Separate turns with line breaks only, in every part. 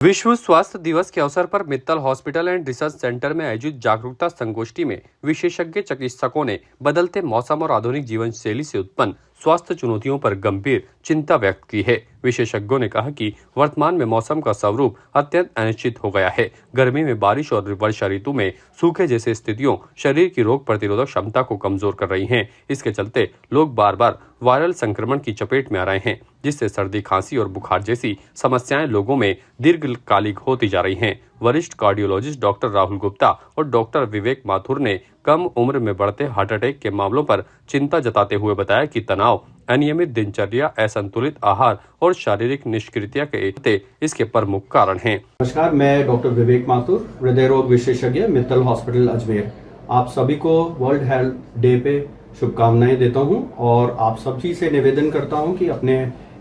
विश्व स्वास्थ्य दिवस के अवसर पर Mittal hospital and research centre में आयोजित जागरूकता संगोष्ठी में विशेषज्ञ चिकित्सकों ने बदलते मौसम और आधुनिक जीवन शैली से उत्पन्न स्वास्थ्य चुनौतियों पर गंभीर चिंता व्यक्त की है। विशेषज्ञों ने कहा कि वर्तमान में मौसम का स्वरूप अत्यंत अनिश्चित हो गया है। गर्मी में बारिश और वर्षा ऋतु में सूखे जैसे स्थितियों शरीर की रोग प्रतिरोधक क्षमता को कमजोर कर रही हैं। इसके चलते लोग बार बार वायरल संक्रमण की चपेट में आ रहे हैं, जिससे सर्दी, खांसी और बुखार जैसी समस्याएं लोगों में दीर्घकालिक होती जा रही हैं। वरिष्ठ कार्डियोलॉजिस्ट डॉक्टर राहुल गुप्ता और डॉक्टर विवेक माथुर ने कम उम्र में बढ़ते हार्ट अटैक के मामलों पर चिंता जताते हुए बताया कि तनाव, अनियमित दिनचर्या, असंतुलित आहार और शारीरिक निष्क्रियता के इसके प्रमुख कारण हैं।
नमस्कार, मैं डॉक्टर विवेक माथुर, हृदय रोग विशेषज्ञ, मित्तल हॉस्पिटल अजमेर। आप सभी को वर्ल्ड हेल्थ डे पे शुभकामनाएं देता हूं और आप सभी से निवेदन करता हूं कि अपने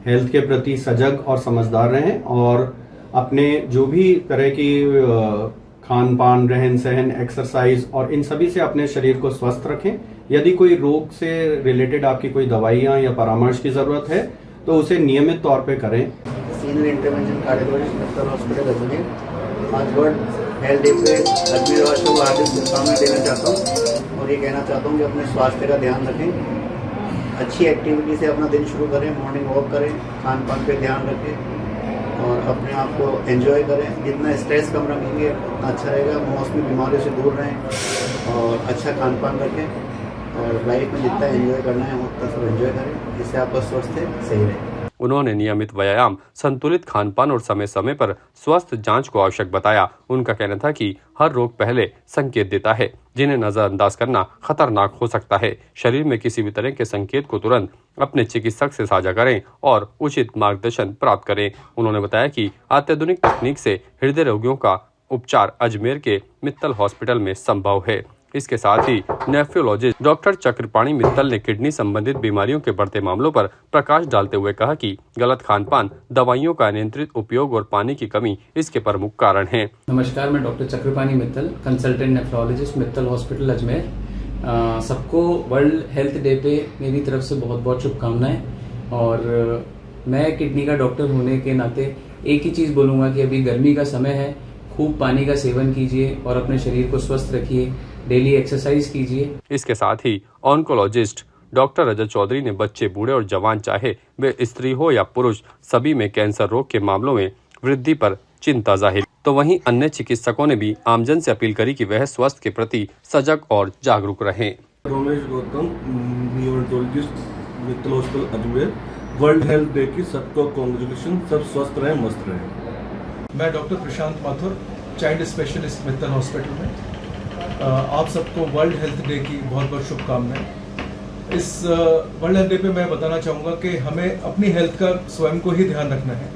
हेल्थ के प्रति सजग और समझदार रहें और अपने जो भी तरह की खान पान, रहन सहन, एक्सरसाइज और इन सभी से अपने शरीर को स्वस्थ रखें। यदि कोई रोग से रिलेटेड आपकी कोई दवाइयां या परामर्श की जरूरत है तो उसे नियमित तौर पे करें।
Senior intervention cardiologist Mittal hospital Ajmer, आज वर्ल्ड हेल्थ डे पे अजमेर वासियों को हार्दिक शुभकामनाएं देना चाहता हूँ और ये कहना चाहता हूँ कि अपने स्वास्थ्य का ध्यान रखें, अच्छी एक्टिविटी से अपना दिन शुरू करें, मॉर्निंग वॉक करें, खान पान पे ध्यान रखें और अपने आप को एंजॉय करें। जितना स्ट्रेस कम रखेंगे उतना अच्छा रहेगा। मौसमी बीमारियों से दूर रहें और अच्छा खान पान रखें और लाइफ में जितना एंजॉय करना है उतना सब एंजॉय करें, जिससे आपका स्वास्थ्य सही रहे।
उन्होंने नियमित व्यायाम, संतुलित खानपान और समय समय पर स्वास्थ्य जांच को आवश्यक बताया। उनका कहना था कि हर रोग पहले संकेत देता है, जिन्हें नजरअंदाज करना खतरनाक हो सकता है। शरीर में किसी भी तरह के संकेत को तुरंत अपने चिकित्सक से साझा करें और उचित मार्गदर्शन प्राप्त करें। उन्होंने बताया कि अत्याधुनिक तकनीक से हृदय रोगियों का उपचार अजमेर के मित्तल हॉस्पिटल में संभव है। इसके साथ ही नेफ्रोलॉजिस्ट डॉक्टर चक्रपाणी मित्तल ने किडनी संबंधित बीमारियों के बढ़ते मामलों पर प्रकाश डालते हुए कहा कि गलत खानपान, दवाइयों का अनियंत्रित उपयोग और पानी की कमी इसके प्रमुख कारण हैं।
नमस्कार, मैं doctor Chakrapani Mittal, consultant nephrologist, Mittal hospital Ajmer. सबको वर्ल्ड हेल्थ डे पे मेरी तरफ से बहुत बहुत शुभकामनाएं। और मैं किडनी का डॉक्टर होने के नाते एक ही चीज़ बोलूँगा कि अभी गर्मी का समय है, खूब पानी का सेवन कीजिए और अपने शरीर को स्वस्थ रखिए, डेली एक्सरसाइज कीजिए।
इसके साथ ही ऑन्कोलॉजिस्ट डॉक्टर रजत चौधरी ने बच्चे, बूढ़े और जवान, चाहे वे स्त्री हो या पुरुष, सभी में कैंसर रोग के मामलों में वृद्धि पर चिंता जाहिर। तो वहीं अन्य चिकित्सकों ने भी आमजन से अपील करी कि वह स्वास्थ्य के प्रति सजग और जागरूक रहें।
Ramesh Gautam, neurologist, Mittal hospital Ajmer. World health day की सबको कांग्रेचुलेशन, सब स्वस्थ रहें, मस्त रहें।
मैं doctor Prashant Mathur, child specialist, Mittal hospital में। आप सबको वर्ल्ड हेल्थ डे की बहुत बहुत शुभकामनाएं। इस वर्ल्ड हेल्थ डे पे मैं बताना चाहूँगा कि हमें अपनी हेल्थ का स्वयं को ही ध्यान रखना है।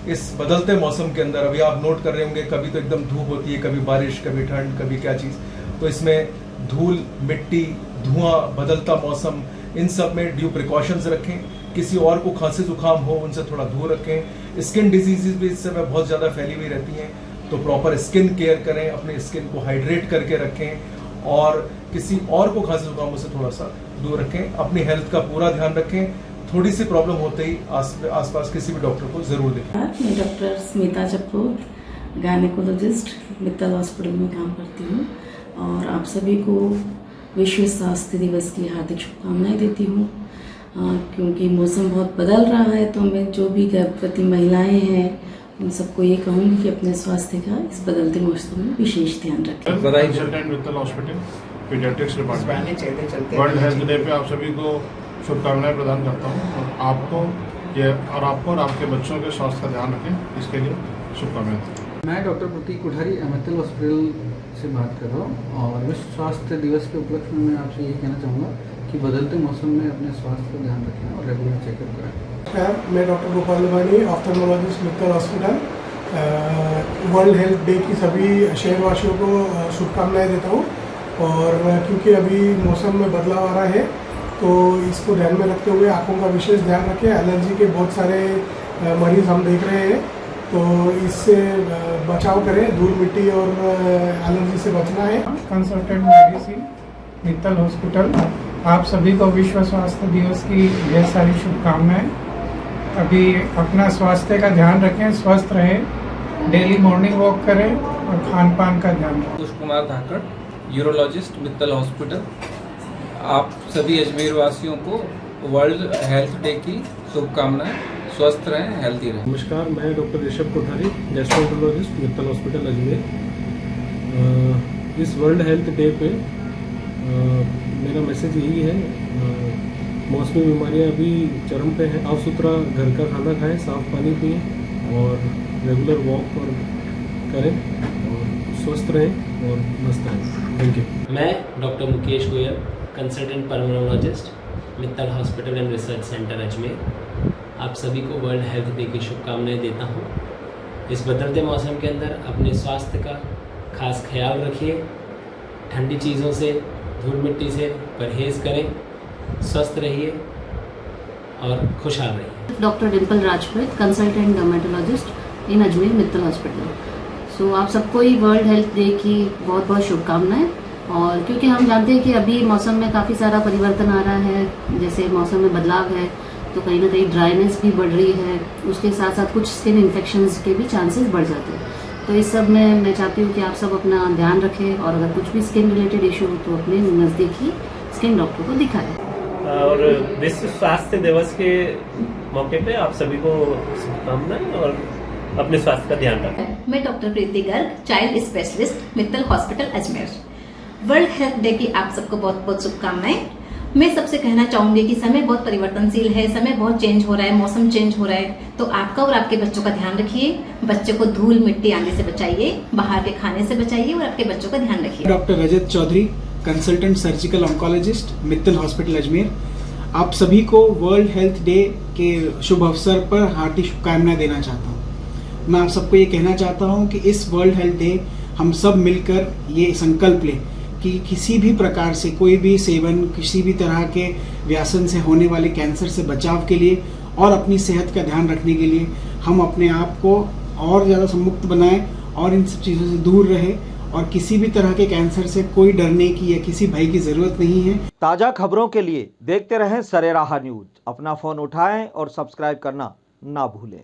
इस बदलते मौसम के अंदर अभी आप नोट कर रहे होंगे, कभी तो एकदम धूप होती है, कभी बारिश, कभी ठंड, कभी क्या चीज़। तो इसमें धूल, मिट्टी, धुआं, बदलता मौसम, इन सब में ड्यू प्रिकॉशंस रखें। किसी और को खांसी जुकाम हो उनसे थोड़ा दूर रखें। स्किन डिजीजेज भी इस समय बहुत ज़्यादा फैली हुई रहती हैं, तो प्रॉपर स्किन केयर करें, अपने स्किन को हाइड्रेट करके रखें और किसी और को खांसी जुकामों से थोड़ा सा दूर रखें। अपनी हेल्थ का पूरा ध्यान रखें। थोड़ी सी प्रॉब्लम होते ही आसपास किसी भी डॉक्टर को जरूर दिखाएं।
मैं डॉक्टर स्मिता चप्पू, गायनेकोलॉजिस्ट, मित्तल हॉस्पिटल में काम करती हूँ और आप सभी को विश्व स्वास्थ्य दिवस की हार्दिक शुभकामनाएं देती हूँ। क्योंकि मौसम बहुत बदल रहा है, तो मैं जो भी गर्भवती महिलाएं हैं उन सबको ये कहूँगी कि अपने स्वास्थ्य का इस बदलते मौसम में विशेष ध्यान रखें।
Mittal hospital paediatrics department, world health day पे आप सभी को शुभकामनाएं प्रदान करता हूँ और आपको और आपके बच्चों के स्वास्थ्य का ध्यान रखें, इसके लिए शुभकामनाएं।
मैं डॉक्टर प्रतीक कोठारी, मित्तल हॉस्पिटल से बात कर रहा हूँ और विश्व स्वास्थ्य दिवस के उपलक्ष्य में मैं आपसे ये कहना चाहूँगा कि बदलते मौसम में अपने स्वास्थ्य का ध्यान रखें और रेगुलर चेकअप कराएं।
मैं doctor Gopal Lavani, ophthalmologist, Mittal hospital. World health day की सभी शहरवासियों को शुभकामनाएं देता हूँ और क्योंकि अभी मौसम में बदलाव आ रहा है तो इसको ध्यान में रखते हुए आँखों का विशेष ध्यान रखें। एलर्जी के बहुत सारे मरीज हम देख रहे हैं, तो इससे बचाव करें, धूल मिट्टी और एलर्जी से बचना है।
Consultant medicine, Mittal hospital. आप सभी को विश्व स्वास्थ्य दिवस की ढेर सारी शुभकामनाएं। अभी अपना स्वास्थ्य का ध्यान रखें, स्वस्थ रहें डेली मॉर्निंग वॉक करें और खान पान का ध्यान रखें।
कुश कुमार धाकड़, यूरोलॉजिस्ट, मित्तल हॉस्पिटल। आप सभी अजमेर वासियों को वर्ल्ड हेल्थ डे की शुभकामनाएं। स्वस्थ रहें, हेल्दी रहें।
नमस्कार, मैं doctor Rishabh Kothari, gastroenterologist, Mittal hospital Ajmer. इस वर्ल्ड हेल्थ डे पे मेरा मैसेज यही है, मौसमी बीमारियां अभी चरम पे हैं। साफ सुथरा घर का खाना खाएं, साफ पानी पिएं और रेगुलर वॉक और करें और स्वस्थ रहें और मस्त रहें। Thank you.
मैं doctor Mukesh Goyal, consultant pulmonologist, Mittal hospital and research centre Ajmer. आप सभी को वर्ल्ड हेल्थ डे की शुभकामनाएं देता हूं। इस बदलते मौसम के अंदर अपने स्वास्थ्य का खास ख्याल रखिए, ठंडी चीज़ों से, धूल मिट्टी से परहेज़ करें, स्वस्थ रहिए और खुशहाल रहिए।
Doctor Dimple Rajput, consultant dermatologist in Ajmer Mittal hospital. So आप सबको ही वर्ल्ड हेल्थ डे की बहुत बहुत शुभकामनाएं। और क्योंकि हम जानते हैं कि अभी मौसम में काफ़ी सारा परिवर्तन आ रहा है, जैसे मौसम में बदलाव है तो कहीं ना कहीं ड्राइनेस भी बढ़ रही है, उसके साथ साथ कुछ स्किन इन्फेक्शंस के भी चांसेस बढ़ जाते हैं। तो इस सब में मैं चाहती हूँ कि आप सब अपना ध्यान रखें और अगर कुछ भी स्किन रिलेटेड इशू हो तो अपने नज़दीकी स्किन डॉक्टर को दिखाएं।
और विश्व स्वास्थ्य दिवस के मौके पे आप सभी को शुभकामनाएं और अपने स्वास्थ्य का ध्यान रखें।
मैं doctor Preeti Garg, child specialist, Mittal hospital Ajmer. World health day की आप सबको बहुत बहुत शुभकामनाएं। मैं सबसे कहना चाहूंगी कि समय बहुत परिवर्तनशील है, समय बहुत चेंज हो रहा है, मौसम चेंज हो रहा है, तो आपका और आपके बच्चों का ध्यान रखिए। बच्चों को धूल मिट्टी आने से बचाइए, बाहर के खाने से बचाइए और आपके बच्चों का ध्यान रखिए।
Doctor Rajat Chaudhary, consultant surgical oncologist, Mittal hospital Ajmer. आप सभी को वर्ल्ड हेल्थ डे के शुभ अवसर पर हार्दिक शुभकामनाएं देना चाहता हूँ। मैं आप सबको ये कहना चाहता हूँ कि इस वर्ल्ड हेल्थ डे हम सब मिलकर ये संकल्प लें कि किसी भी प्रकार से कोई भी सेवन, किसी भी तरह के व्यसन से होने वाले कैंसर से बचाव के लिए और अपनी सेहत का ध्यान रखने के लिए हम अपने आप को और ज़्यादा सम्मुक्त बनाएं और इन सब चीज़ों से दूर रहें और किसी भी तरह के कैंसर से कोई डरने की या किसी भय की ज़रूरत नहीं है।
ताज़ा खबरों के लिए देखते रहें सरेराह न्यूज़। अपना फ़ोन उठाएं और सब्सक्राइब करना ना भूलें।